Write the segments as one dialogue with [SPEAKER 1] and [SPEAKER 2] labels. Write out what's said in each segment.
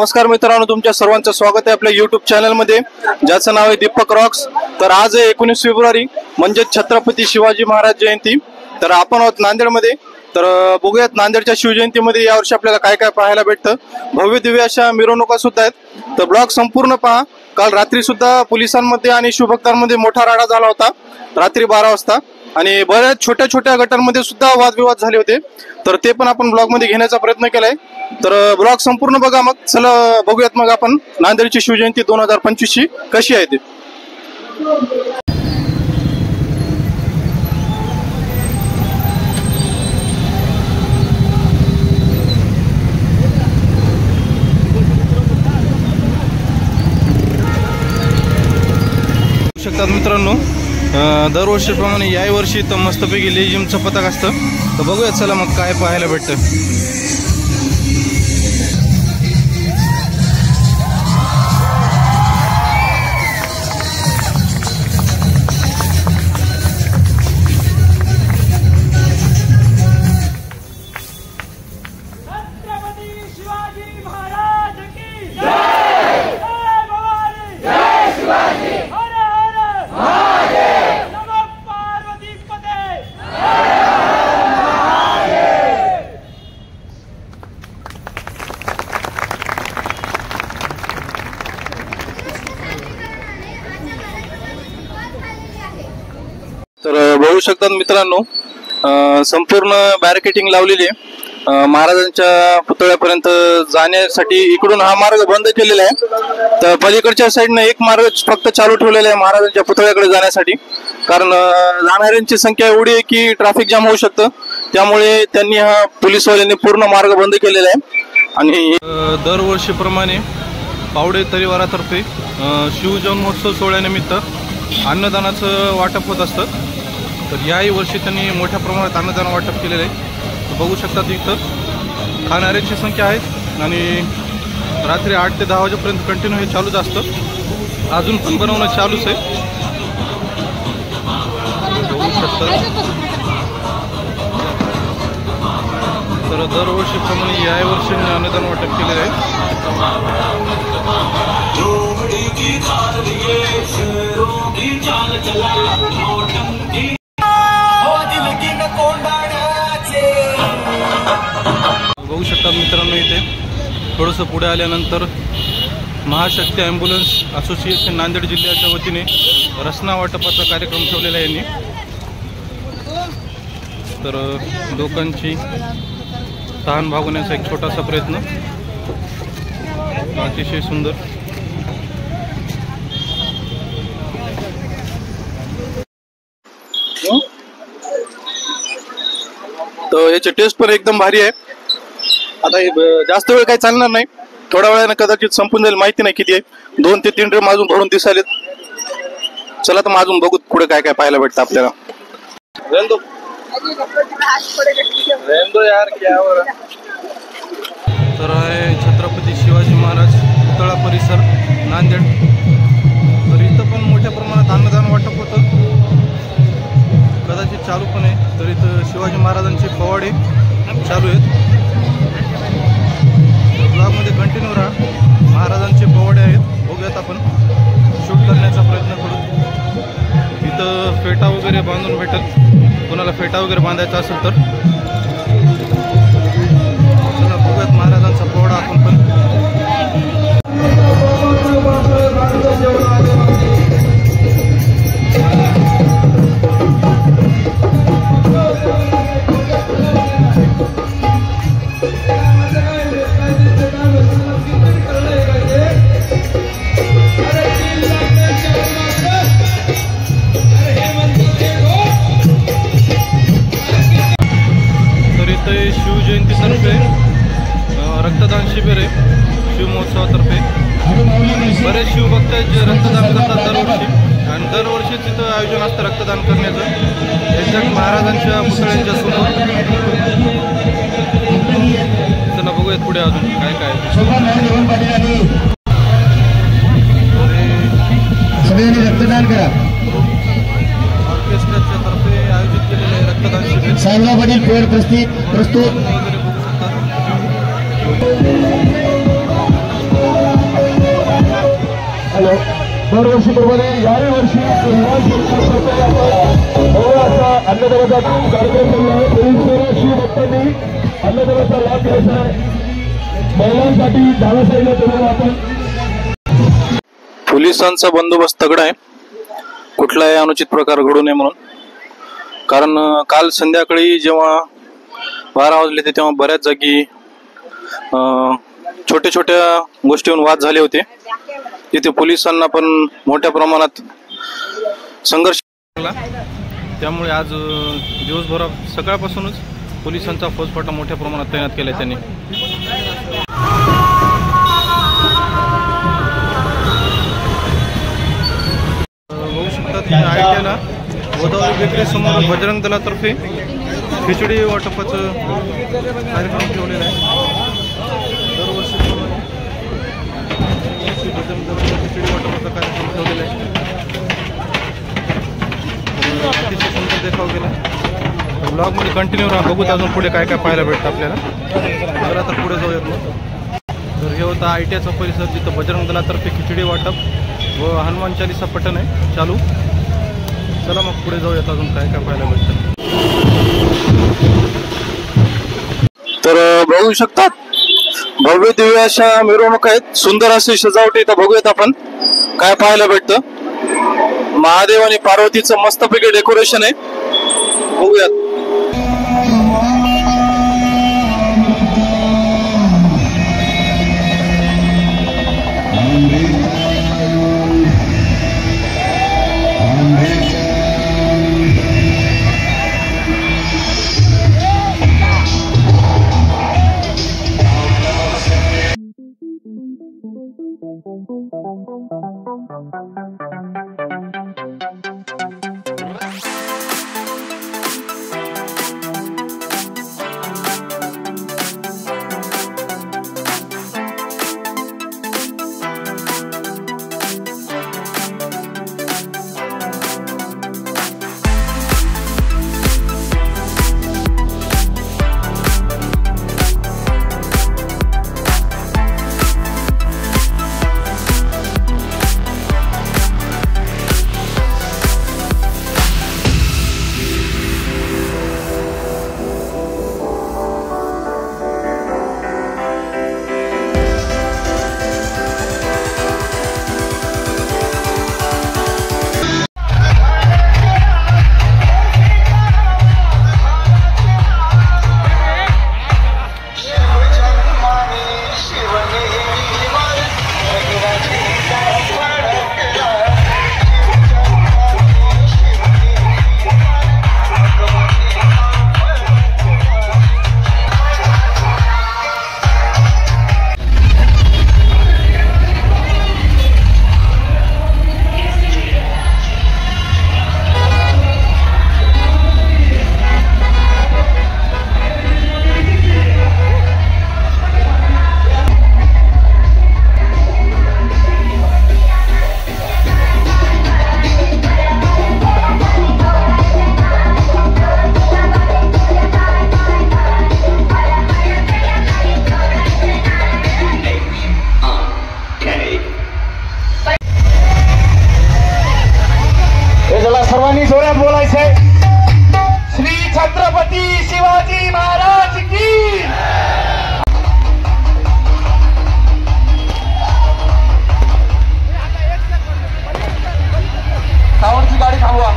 [SPEAKER 1] नमस्कार मित्रांनो, तुमच्या सर्वांचं स्वागत आहे आपल्या YouTube चॅनलमध्ये, ज्याचं नाव आहे दीपक रॉक्स। तर आज आहे 19 फेब्रुवारी म्हणजे छत्रपती शिवाजी महाराज जयंती। तर आपण आहोत नांदेडमध्ये। तर बघूयात नांदेडच्या शिवजयंतीमध्ये यावर्षी आपल्याला काय काय पाहायला भेटतं। भव्य दिव्य अशा मिरवणुका सुद्धा आहेत। तर ब्लॉग संपूर्ण पहा। काल रात्री सुद्धा पोलिसांमध्ये आणि शिवभक्तांमध्ये मोठा राडा झाला होता रात्री 12 वाजता, आणि बऱ्याच छोट्या छोट्या गटांमध्ये सुद्धा वादविवाद झाले होते। तर ते पण आपण ब्लॉग मध्ये घेण्याचा प्रयत्न केलाय। तर ब्लॉग संपूर्ण बघा। मग चला बघूयात मग आपण नांदेडची शिवजयंती 2025 ची कशी आहे ते। शकतात मित्रांनो, दरवर्षीप्रमाणे याही वर्षी तर मस्तपैकी लेझिमचं पथक असतं। तर बघूया चला मग काय पाहायला भेटतं। तर बघू शकतात मित्रांनो, संपूर्ण बॅरिकेटिंग लावलेली आहे। महाराजांच्या पुतळ्यापर्यंत जाण्यासाठी इकडून हा मार्ग बंद केलेला आहे। तर पलीकडच्या साईडने एक मार्ग फक्त चालू ठेवलेला आहे महाराजांच्या पुतळ्याकडे जाण्यासाठी, कारण जाणाऱ्यांची संख्या एवढी आहे की ट्रॅफिक जाम होऊ शकतं। त्यामुळे त्यांनी हा पोलीसवाल्यांनी पूर्ण मार्ग बंद केलेला आहे। आणि दरवर्षीप्रमाणे पावडे परिवारातर्फे शिवजन्मोत्सव सोहळ्यानिमित्त अन्नदानाचं वाटप होत असतं। तर याही वर्षी त्यांनी मोठ्या प्रमाणात अन्नदान वाटप केलेलं आहे। बघू शकतात इथं खाणाऱ्यांची संख्या आहे, आणि रात्री 8 ते 10 वाजेपर्यंत कंटिन्यू हे चालूच असतं। अजून पण बनवणं चालूच आहे। बघू शकतात। तर दरवर्षीप्रमाणे याही वर्षी अन्नदान वाटप केलेलं आहे। बघू शकतात मित्रांनो, इथे थोडंसं पुढे आल्यानंतर महाशक्ती ॲम्ब्युलन्स असोसिएशन नांदेड जिल्ह्याच्या वतीने रसना वाटपाचा कार्यक्रम ठेवलेला आहे यांनी। तर लोकांची तहान भागवण्याचा एक छोटासा प्रयत्न, अतिशय सुंदर। तर याची टेस्ट पण एकदम भारी आहे। आता जास्त वेळ काही चालणार नाही, थोड्या वेळाने कदाचित संपून जाईल, माहिती नाही किती आहे। 2 ते 3 ड्रम अजून भरून दिसालेत। चला तर अजून बघू पुढे काय काय पाहायला भेटतं आपल्याला। तर आहे छत्रपती शिवाजी महाराज पुतळा परिसर नांदेड। तर इथं पण मोठ्या प्रमाणात अन्नदान वाटप होतं, कदाचित चालू पण आहे। तर इथं शिवाजी महाराजांचे पोवाडे चालू आहेत। ब्लॉगमध्ये कंटिन्यू राहा। महाराजांचे पोवाडे आहेत, बघूयात आपण शूट करण्याचा प्रयत्न करू। इथं फेटा वगैरे बांधून भेटत, कोणाला फेटा वगैरे बांधायचा असेल तर चला बघूयात महाराजांचा पोवाडा आपण पण। शिवजयंतीतर्फे रक्तदान शिबिर आहे शिवमहोत्सवातर्फे। बरेच शिवभक्त जे रक्तदान करतात दरवर्षी, आणि दरवर्षी तिथं आयोजन असतं रक्तदान करण्याचं एक्झॅक्ट महाराजांच्या पुतळ्यांच्या समोर। चला बघूयात पुढे अजून काय काय।
[SPEAKER 2] रक्तदान करा।
[SPEAKER 1] ऑर्केस्ट्राच्या तर्फे आयोजित केलेले रक्तदान शिबिर
[SPEAKER 2] साहेबांवरील पेड प्रस्तुत। आलो. दरवर्षीप्रमाणे याही वर्षी अन्नदानाचा कार्यक्रम केला आहे. पोलीस शिवभक्तांनी अन्नदानाचा लाभ घ्यायचा आहे. महिलांसाठी धारासाईला तुम्हाला आपण
[SPEAKER 1] पोलिसांचा बंदोबस्त तगडा आहे, कुठलाही अनुचित प्रकार घडू नये म्हणून. कारण काल संध्याकाळी जेव्हा 12 वाजले ते तेव्हा बऱ्याच जागी छोट्या छोट्या गोष्टीवरून वाद झाले होते. तिथे पोलिसांना पण मोठ्या प्रमाणात संघर्ष झाला. त्यामुळे आज दिवसभरात सकाळपासूनच पोलिसांचा फौजफाटा मोठ्या प्रमाणात तैनात केला त्यांनी. बघू शकतात आयटीआयला गोदावरी बेकरी समोर बजरंग दलातर्फे खिचडी वाटपाचं कार्यक्रम ठेवलेला आहे. दरवर्षीप्रमाणे बजरंग दलाचा खिचडी वाटपाचा कार्यक्रम ठेवलेला आहे. अतिशय सुंदर देखाव गेला. ब्लॉगमध्ये कंटिन्यू राहा, बघूत अजून पुढे काय काय पाहायला भेटतं आपल्याला. तर आता पुढे जाऊयात मग. तर हे होता आयटीआयचा परिसर, जिथं बजरंग दलातर्फे खिचडी वाटप व हनुमान चालीसा पठण आहे चालू. चला मग पुढे जाऊयात, अजून काय काय पाहायला भेटतं. तर बघू शकतात भव्य दिव्य अशा मिरवणूक आहेत, सुंदर अशी सजावट. इथं बघूयात आपण काय पाहायला भेटतं. महादेव आणि पार्वतीचं मस्तपैकी डेकोरेशन आहे, बघूयात.
[SPEAKER 2] सर्वांनी जोरात बोलायचंय. श्री छत्रपती शिवाजी महाराज की. सावंतची गाडी थांबवा.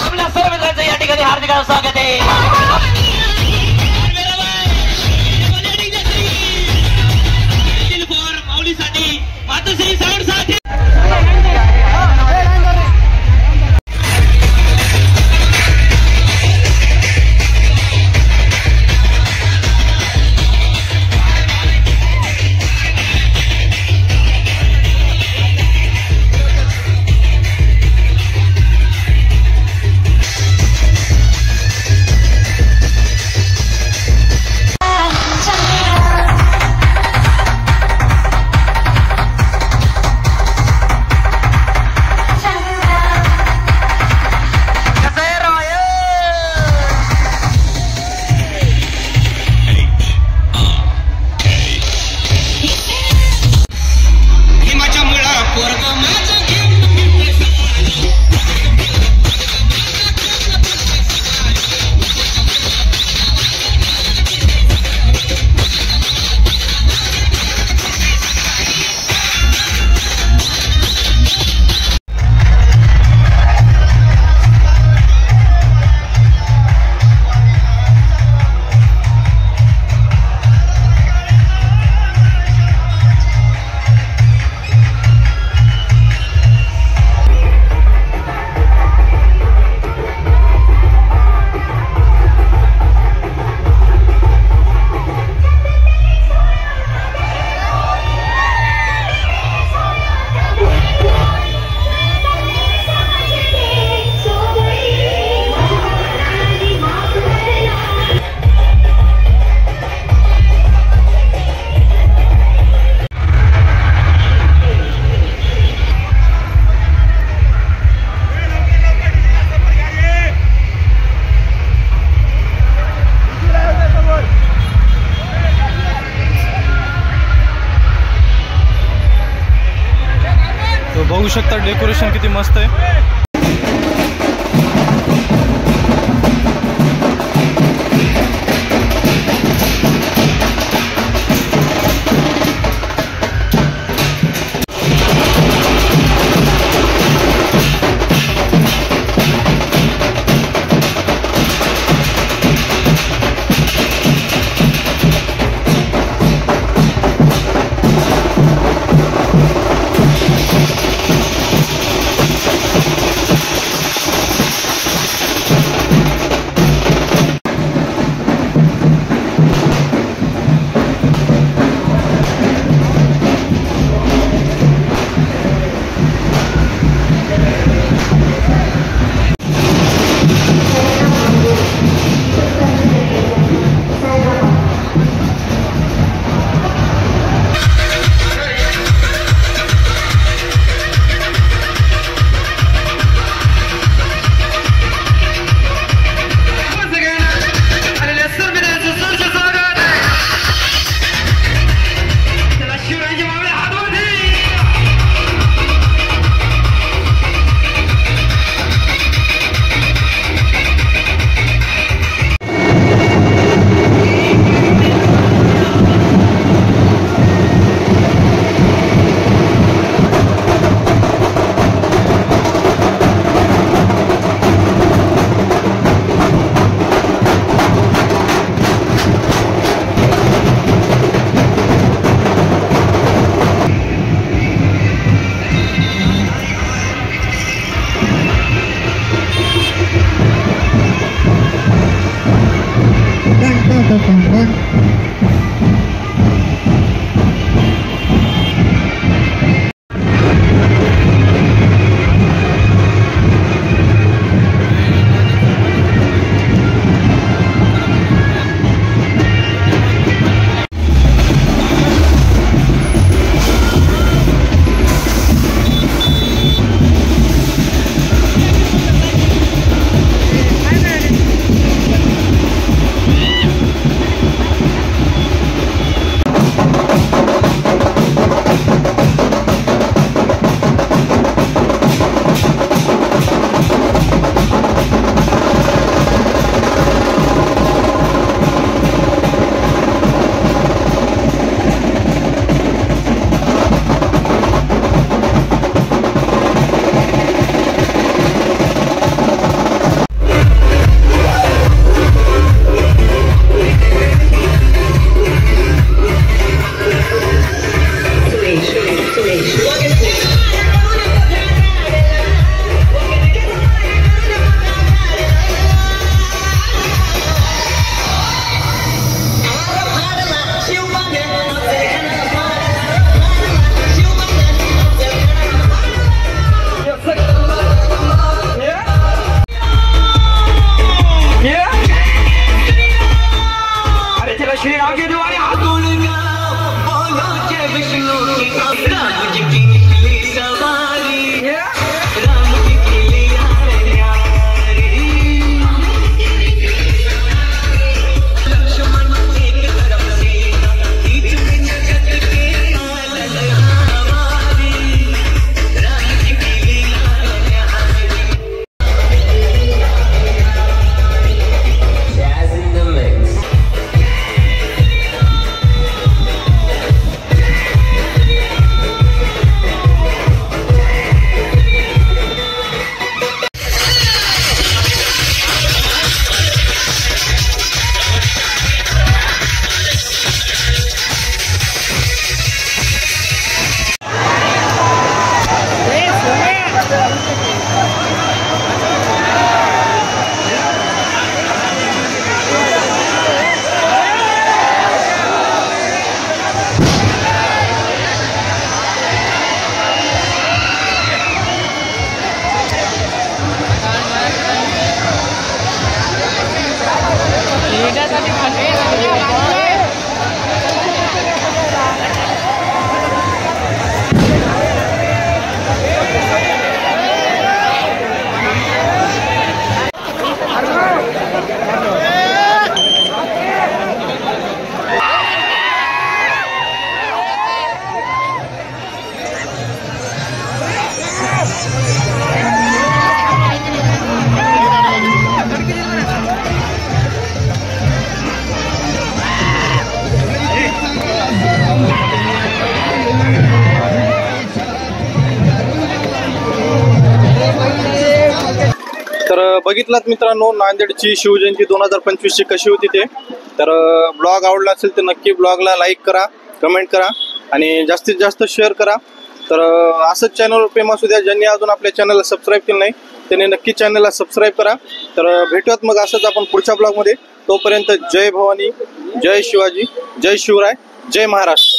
[SPEAKER 3] आपल्या सर्व मित्रांचं या ठिकाणी हार्दिक स्वागत आहे.
[SPEAKER 1] बघू शकता डेकोरेशन किती मस्त आहे. तर बघितलात मित्रांनो नांदेडची शिवजयंती 2025ची कशी होती ते. तर ब्लॉग आवडला असेल तर नक्की ब्लॉगला लाईक करा, कमेंट करा आणि जास्तीत जास्त शेअर करा. तर असंच चॅनल प्रेम असू द्या. ज्यांनी अजून आपल्या चॅनलला सबस्क्राईब केलं नाही त्यांनी नक्की चॅनलला सबस्क्राईब करा. तर भेटूयात मग असंच आपण पुढच्या ब्लॉगमध्ये. तोपर्यंत जय भवानी, जय शिवाजी, जय शिवराय, जय महाराष्ट्र.